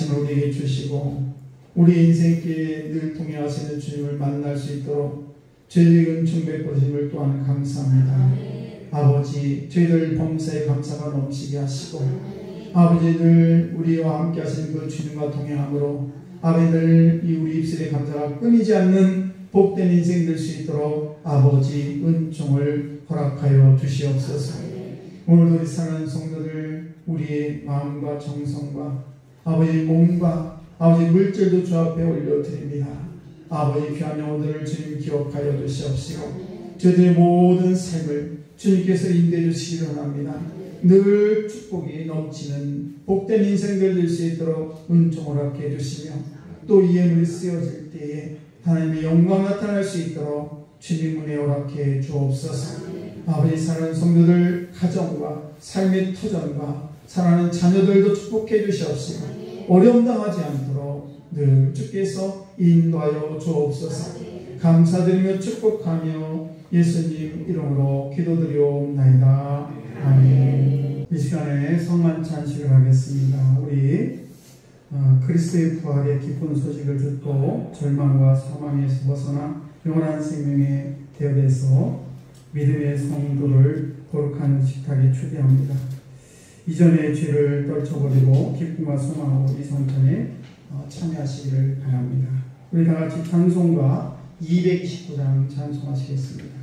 아침 우리에게 주시고 우리 인생길에 늘 동행하시는 주님을 만날 수 있도록 저희에게 은총 베푸심을 또한 감사합니다. 아버지, 저희들 범사에 감사가 넘치게 하시고 아버지 늘 우리와 함께 하시는 그 주님과 동행함으로 아버지들 이 우리 입술의 감사가 끊이지 않는 복된 인생 될 수 있도록 아버지 은총을 허락하여 주시옵소서. 오늘도 우리 사랑하는 성도들 우리의 마음과 정성과 아버지 몸과 아버지 물질도 주 앞에 올려드립니다. 아버지 귀한 영혼들을 주님 기억하여 주시옵시고 저희들의 모든 삶을 주님께서 인도해 주시기 원합니다. 늘 축복이 넘치는 복된 인생들 될 수 있도록 은총을 허락해 주시며 또 이 예물이 쓰여질 때에 하나님의 영광 나타날 수 있도록 주님 은혜 허락해 주옵소서. 아버지 사랑하는 성도들 가정과 삶의 터전과 사랑하는 자녀들도 축복해 주시옵시고 어려움 당하지 않도록 늘 주께서 인도하여 주옵소서. 감사드리며 축복하며 예수님 이름으로 기도드리옵나이다. 아멘. 이 시간에 성만 찬식을 하겠습니다. 우리 그리스도의 부활의 기쁜 소식을 듣고 절망과 사망에서 벗어나 영원한 생명의 대업에서 믿음의 성도를 거룩한 식탁에 초대합니다. 이전의 죄를 떨쳐버리고 기쁨과 소망으로 이 성전에 참여하시기를 바랍니다. 우리 다같이 찬송가 229장 찬송하시겠습니다.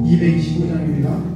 229장입니다.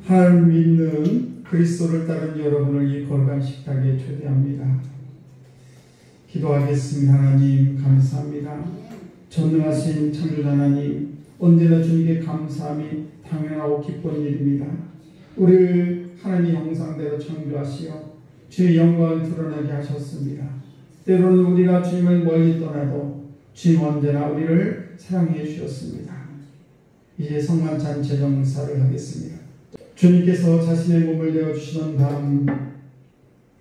하나님을 믿는 그리스도를 따른 여러분을 이 거룩한 식탁에 초대합니다. 기도하겠습니다. 하나님 감사합니다. 전능하신 창조자 하나님, 언제나 주님께 감사함이 당연하고 기쁜 일입니다. 우리를 하나님의 형상대로 창조하시어 주의 영광을 드러나게 하셨습니다. 때로는 우리가 주님을 멀리 떠나도 주님 언제나 우리를 사랑해 주셨습니다. 이제 성만찬 제정사를 하겠습니다. 주님께서 자신의 몸을 내어주시던 다음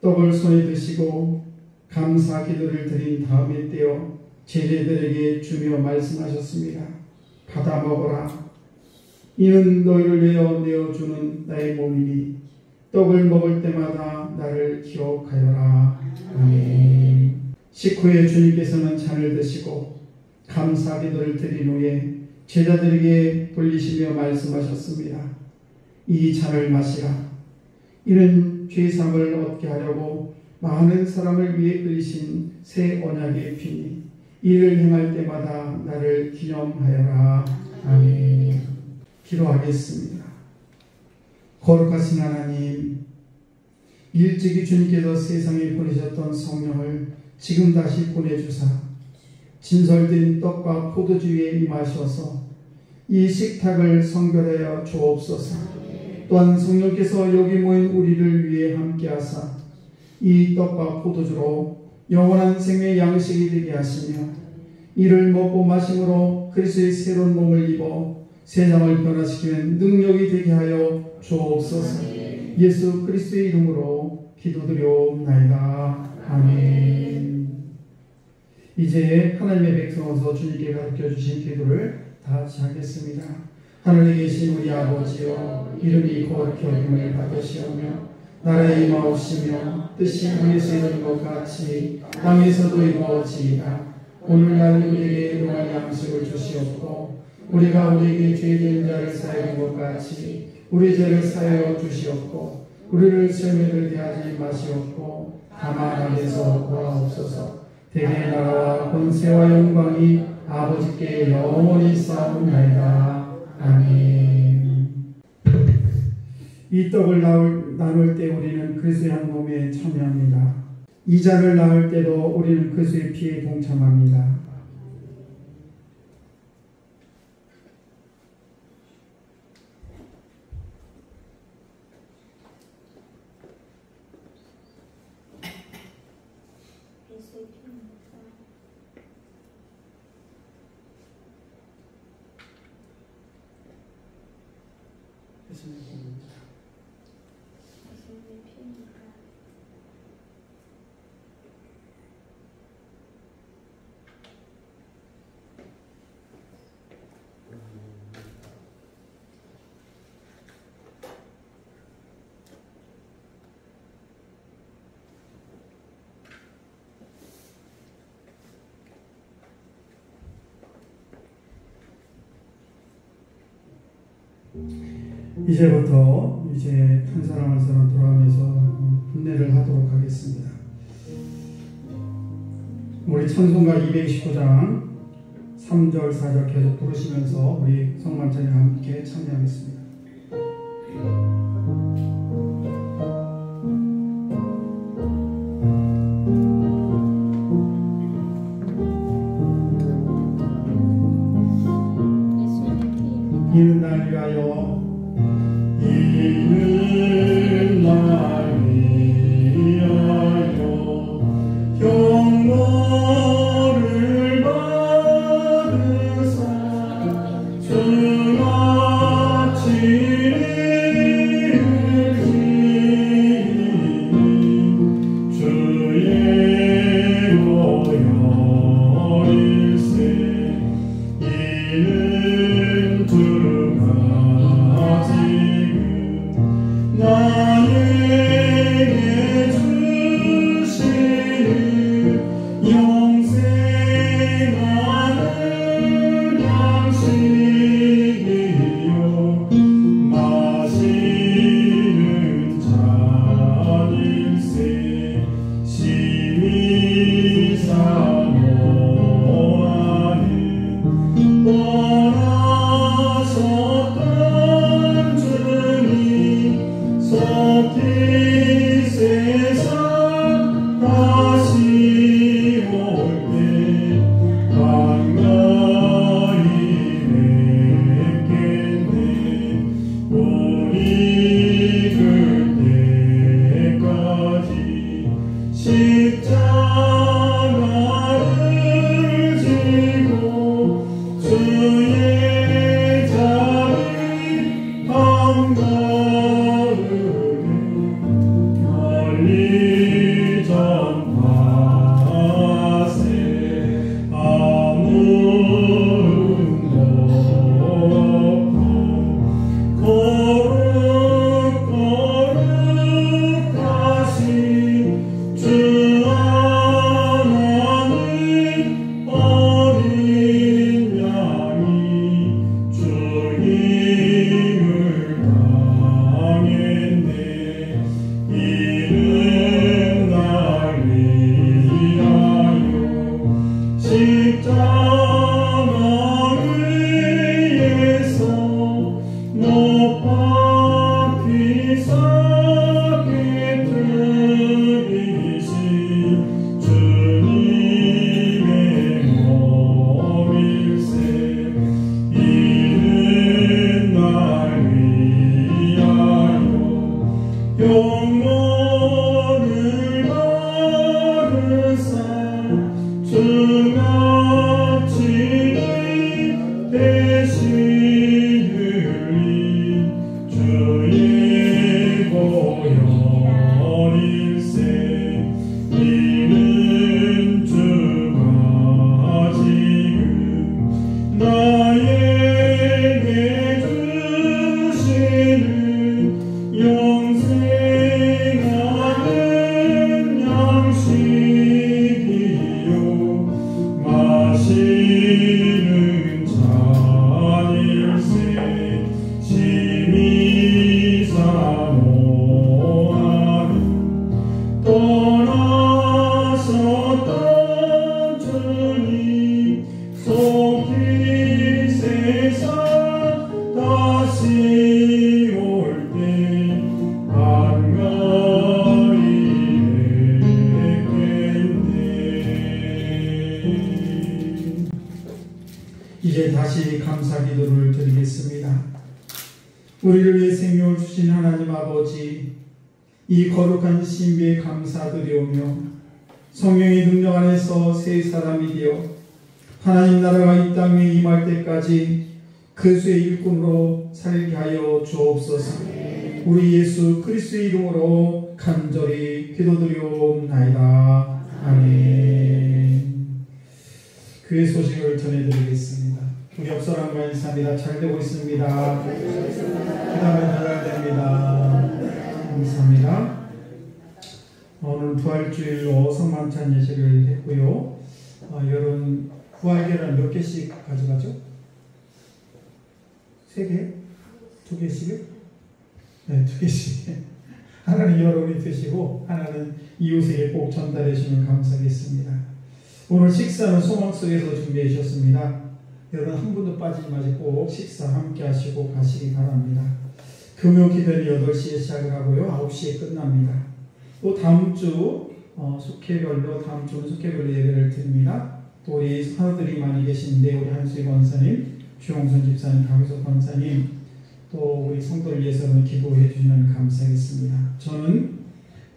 떡을 손에 드시고 감사 기도를 드린 다음에 떼어 제자들에게 주며 말씀하셨습니다. 받아 먹어라. 이는 너희를 위하여 내어주는 나의 몸이니 떡을 먹을 때마다 나를 기억하여라. 아멘. 식후에 주님께서는 잔을 드시고 감사 기도를 드린 후에 제자들에게 돌리시며 말씀하셨습니다. 이 잔을 마시라. 이는 죄사함을 얻게 하려고 많은 사람을 위해 흘리신 새 언약의 피니 이를 행할 때마다 나를 기념하여라. 아멘. 기도하겠습니다. 거룩하신 하나님, 일찍이 주님께서 세상에 보내셨던 성령을 지금 다시 보내주사 진설된 떡과 포도주 위에 임하셔서 이 식탁을 성결하여 주옵소서. 또한 성령께서 여기 모인 우리를 위해 함께하사 이 떡과 포도주로 영원한 생명의 양식이 되게 하시며 이를 먹고 마심으로 그리스도의 새로운 몸을 입어 세상을 변화시키는 능력이 되게 하여 주옵소서. 예수 그리스도의 이름으로 기도드리옵나이다. 아멘. 이제 하나님의 백성으로서 주님께 가르쳐 주신 기도를 다 같이 하겠습니다. 하늘에 계신 우리 아버지여, 이름이 거룩히 여김을 받으시오며 나라에 임하옵시며 뜻이 하늘에서 이루는 것 같이 땅에서도 이루어지이다. 오늘날 우리에게 일용할 양식을 주시옵고 우리가 우리에게 죄진 자를 사하는 것 같이 우리 죄를 사하여 주시옵고 우리를 시험에 들게 하지 마시옵고 다만 악에서 구하옵소서. 대개의 나라와 권세와 영광이 아버지께 영원히 싸움나이다. 아멘. 이 떡을 나눌 때 우리는 그리스도의 한 몸에 참여합니다. 이 잔을 나눌 때도 우리는 그리스도의 피에 동참합니다. 이제부터 한 사람 한 사람 돌아가면서 hun례를 하도록 하겠습니다. 우리 찬송가 229장 3절 4절 계속 부르시면서 우리 성만찬에 함께 참여하겠습니다. 이는 날 위하여 이는 날 위하여 경고를 받으사 주가 치리니 주의 보혈일세 이는 두루마지 나에게 주시는 영생하는 양식이요 마시는 잔일세 심히 사모하는 떠나셨던 주님 속히 세상 다시 올 때 반가이 뵙겠네. 우리 그때까지 십자가를 지고 주의 자리 반가우네. 멀리 전파세 아무도 없고 거룩거룩하신 주 하나님 어린 양이 주님을 당했네. 이는 날 위하여 십자가 위에서 못 박히사 깨뜨리신 주님의 몸일세 이는 다시 올 때 반가이 뵙겠네. 이제 다시 감사 기도를 드리겠습니다. 우리를 위해 생명을 주신 하나님 아버지, 이 거룩한 신비에 감사드리오며 성령의 능력 안에서 새 사람이 되어 하나님 나라가 이 땅에 임할 때까지 그리스도의 일꾼으로 살게 하여 주옵소서. 우리 예수 그리스도의 이름으로 간절히 기도드리옵나이다. 아멘. 교회 소식을 전해드리겠습니다. 우리 옆사람과 인사합니다. 잘 되고 있습니다. 기도하면 잘 됩니다. 감사합니다. 오늘 부활주일로 성만찬 예식을 했고요. 여러분 부활계란 몇 개씩 가져가죠? 3개? 2개씩요? 네, 2개씩. 하나는 여러분이 드시고 하나는 이웃에게 꼭 전달해 주시면 감사하겠습니다. 오늘 식사는 소망 속에서 준비해 주셨습니다. 여러분 한 분도 빠지지 마시고 꼭 식사 함께 하시고 가시기 바랍니다. 금요 기도는 8시에 시작을 하고요. 9시에 끝납니다. 또 다음 주 숙회별로 다음 주는 숙회별로 예배를 드립니다. 또 우리 사도들이 많이 계신데 우리 한수희 권사님, 주홍선 집사님, 강효석 권사님, 또 우리 성도를 위해서는 기도해 주시면 감사하겠습니다. 저는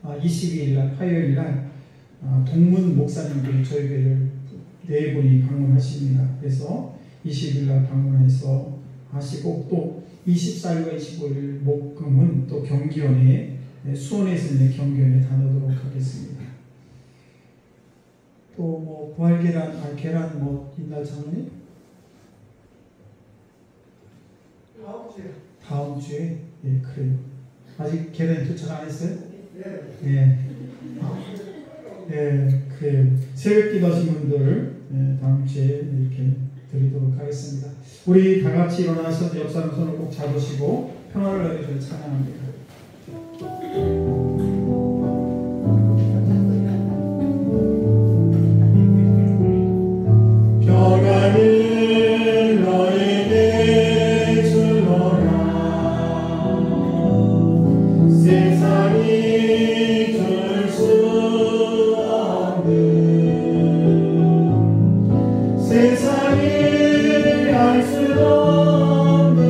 22일 날 화요일 날 동문 목사님들이 저희 교회를 4분이 방문하십니다. 그래서 20일 날 방문해서 하시고 또 24일과 25일 목금은 또 경기원에 수원에서 있는 경기원에 다녀오도록 하겠습니다. 또 뭐 부활계란, 계란 뭐 있나요, 장모님? 다음 주에? 예, 그래요. 아직 계란이 도착 안 했어요? 네. 네, 그래요. 새벽 기도하신 분들 다음 주에 이렇게 드리도록 하겠습니다. 우리 다 같이 일어나서 옆 사람 손을 꼭 잡으시고 평화를 너희를 찬양합니다. 평안을 너에게 주노라. 세상이 줄 수 없는, 세상이 알 수 없는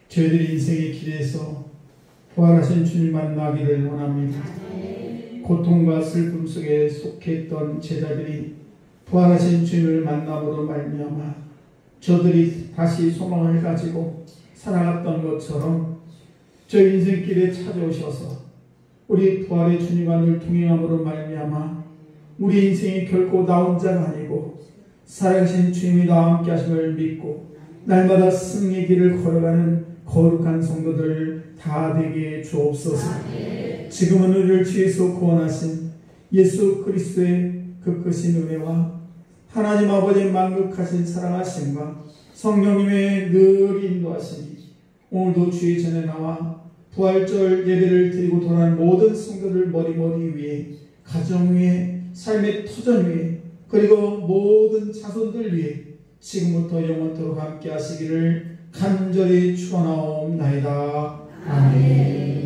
저희들이 인생의 길에서 부활하신 주님 만나기를 원합니다. 고통과 슬픔 속에 속했던 제자들이 부활하신 주님을 만남으로 말미암아 저들이 다시 소망을 가지고 살아갔던 것처럼 저희 인생길에 찾아오셔서 우리 부활의 주님과 늘 동행함으로 말미암아 우리 인생이 결코 나 혼자가 아니고 살아계신 주님이 나와 함께 하심을 믿고 날마다 승리의 길을 걸어가는 거룩한 성도들 다 되게 주옵소서. 지금은 우리를 죄에서 구원하신 예수 그리스도의 그 크신 은혜와 하나님 아버지의 만극하신 사랑하심과 성령님의 늘 인도하심이 오늘도 주의 전에 나와 부활절 예배를 드리고 돌아가는 모든 성도들 머리 위에, 가정 위에, 삶의 터전 위에, 그리고 모든 자손들 위에 지금부터 영원토록 함께 하시기를 간절히 축원하옵나이다. 아멘.